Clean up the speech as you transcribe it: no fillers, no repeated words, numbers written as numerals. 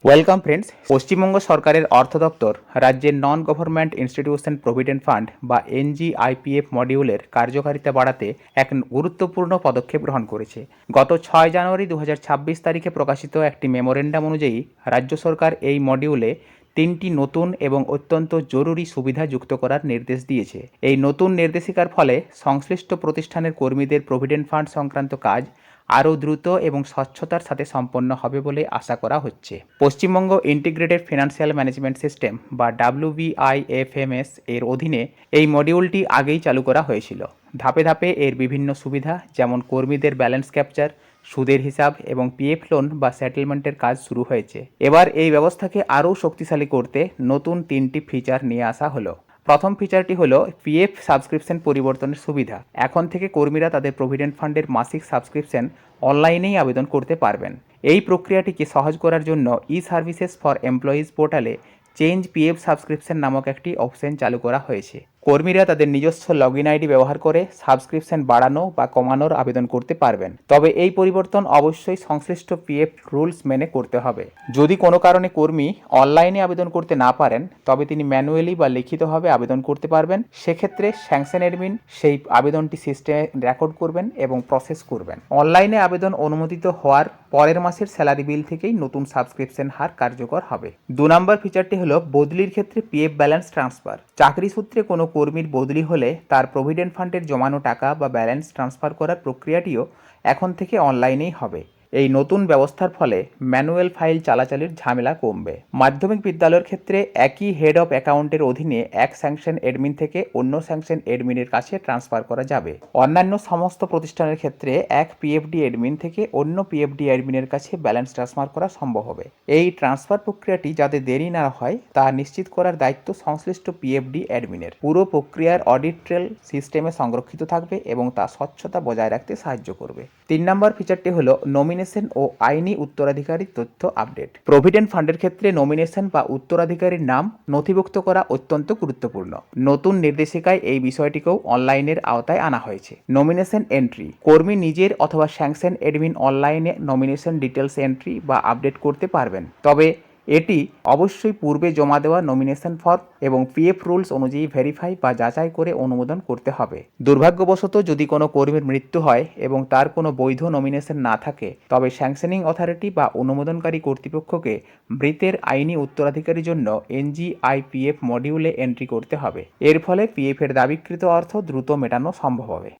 Welcome friends. Paschimbanga সরকারের অর্থ দপ্তর রাজ্যের non government institution provident fund বা এনজিআইপিএফ মডিউলের কার্যকারিতা বাড়াতে এক গুরুত্বপূর্ণ পদক্ষেপ গ্রহণ করেছে। গত 6 জানুয়ারি 2026 তারিখে প্রকাশিত একটি মেমোরেন্ডাম অনুযায়ী রাজ্য সরকার এই মডিউলে 3টি নতুন এবং অত্যন্ত জরুরি সুবিধা যুক্ত করার নির্দেশ দিয়েছে। এই নতুন নির্দেশিকার ফলে সংশ্লিষ্ট প্রতিষ্ঠানের কর্মীদের প্রভিডেন্ট ফান্ড সংক্রান্ত কাজ আরও দ্রুত এবং স্বচ্ছতার সাথে সম্পন্ন হবে বলে আশা করা হচ্ছে। Paschimbanga integrated financial management system বা WBIFMS এর অধীনে এই মডিউলটি আগেই চালু করা হয়েছিল। ধাপে ধাপে এর বিভিন্ন সুবিধা যেমন কর্মীদের ব্যালেন্স ক্যাপচার, সুদের হিসাব এবং পিএফ লোন বা সেটেলমেন্টের কাজ শুরু হয়েছে। এবার এই ব্যবস্থাকে আরও শক্তিশালী করতে নতুন 3টি ফিচার নিয়ে আসা হলো। প্রথম ফিচারটি হলো পিএফ সাবস্ক্রিপশন পরিবর্তনের সুবিধা। এখন থেকে কর্মীরা তাদের প্রভিডেন্ট ফান্ডের মাসিক সাবস্ক্রিপশন অনলাইনেই আবেদন করতে পারবেন। এই প্রক্রিয়াটিকে সহজ করার জন্য ই সার্ভিসেস ফর এমপ্লয়িজ পোর্টালে চেঞ্জ পিএফ সাবস্ক্রিপশন নামক একটি অপশন চালু করা হয়েছে। কর্মীরা তাদের নিজস্ব লগইন আইডি ব্যবহার করে সাবস্ক্রিপশন বাড়ানো বা কমানোর আবেদন করতে পারবেন। তবে এই পরিবর্তন অবশ্যই সংশ্লিষ্ট পিএফ রুলস মেনে করতে হবে। যদি কোনো কারণে কর্মী অনলাইনে আবেদন করতে না পারেন, তবে তিনি ম্যানুয়ালি বা লিখিতভাবে আবেদন করতে পারবেন। সেক্ষেত্রে স্যাংশন অ্যাডমিন সেই আবেদনটি সিস্টেমে রেকর্ড করবেন এবং প্রসেস করবেন। অনলাইনে আবেদন অনুমোদিত হওয়ার পরের মাসের স্যালারি বিল থেকেই নতুন সাবস্ক্রিপশন হার কার্যকর হবে। 2 নম্বর ফিচারটি হলো বদলির ক্ষেত্রে পিএফ ব্যালেন্স ট্রান্সফার। চাকরি সূত্রে কোনো কর্মীর বদলি হলে তার প্রভিডেন্ট ফান্ডের জমানো টাকা বা ব্যালেন্স ট্রান্সফার করার প্রক্রিয়াটিও এখন থেকে অনলাইনেই হবে। এই নতুন ব্যবস্থার ফলে ম্যানুয়াল ফাইল চালাচালির ঝামেলা কমবে। মাধ্যমিক বিদ্যালয়ের ক্ষেত্রে একই হেড অফ অ্যাকাউন্টের অধীনে এক স্যাংশন অ্যাডমিন থেকে অন্য স্যাংশন অ্যাডমিনের কাছে ট্রান্সফার করা যাবে। অন্যান্য সমস্ত প্রতিষ্ঠানের ক্ষেত্রে এক পিএফডি অ্যাডমিন থেকে অন্য পিএফডি অ্যাডমিনের কাছে ব্যালেন্স ট্রান্সফার করা সম্ভব হবে। এই ট্রান্সফার প্রক্রিয়াটি যাতে দেরি না হয় তা নিশ্চিত করার দায়িত্ব সংশ্লিষ্ট পিএফডি অ্যাডমিনের। পুরো প্রক্রিয়ার অডিট ট্রেল সিস্টেমে সংরক্ষিত থাকবে এবং তা স্বচ্ছতা বজায় রাখতে সাহায্য করবে। 3 নম্বর ফিচারটি হলো নমিনেশন ও আইনি উত্তরাধিকারীর তথ্য আপডেট। প্রভিডেন্ট ফান্ডের ক্ষেত্রে নমিনেশন বা উত্তরাধিকারীর নাম নথিভুক্ত করা অত্যন্ত গুরুত্বপূর্ণ। নতুন নির্দেশিকায় এই বিষয়টিকেও অনলাইনের আওতায় আনা হয়েছে। নমিনেশন এন্ট্রি, কর্মী নিজের অথবা স্যাংশন অ্যাডমিন অনলাইনে নমিনেশন ডিটেলস এন্ট্রি বা আপডেট করতে পারবেন। তবে এটি অবশ্যই পূর্বে জমা দেওয়া নমিনেশন ফর্ম এবং পিএফ রুলস অনুযায়ী ভেরিফাই বা যাচাই করে অনুমোদন করতে হবে। দুর্ভাগ্যবশত যদি কোনো কর্মীর মৃত্যু হয় এবং তার কোনো বৈধ নমিনেশন না থাকে, তবে স্যাংশনিং অথরিটি বা অনুমোদনকারী কর্তৃপক্ষকে মৃতের আইনি উত্তরাধিকারীর জন্য এনজিআইপিএফ মডিউলে এন্ট্রি করতে হবে। এর ফলে পিএফ এর দাবিকৃত অর্থ দ্রুত মেটানো সম্ভব হবে।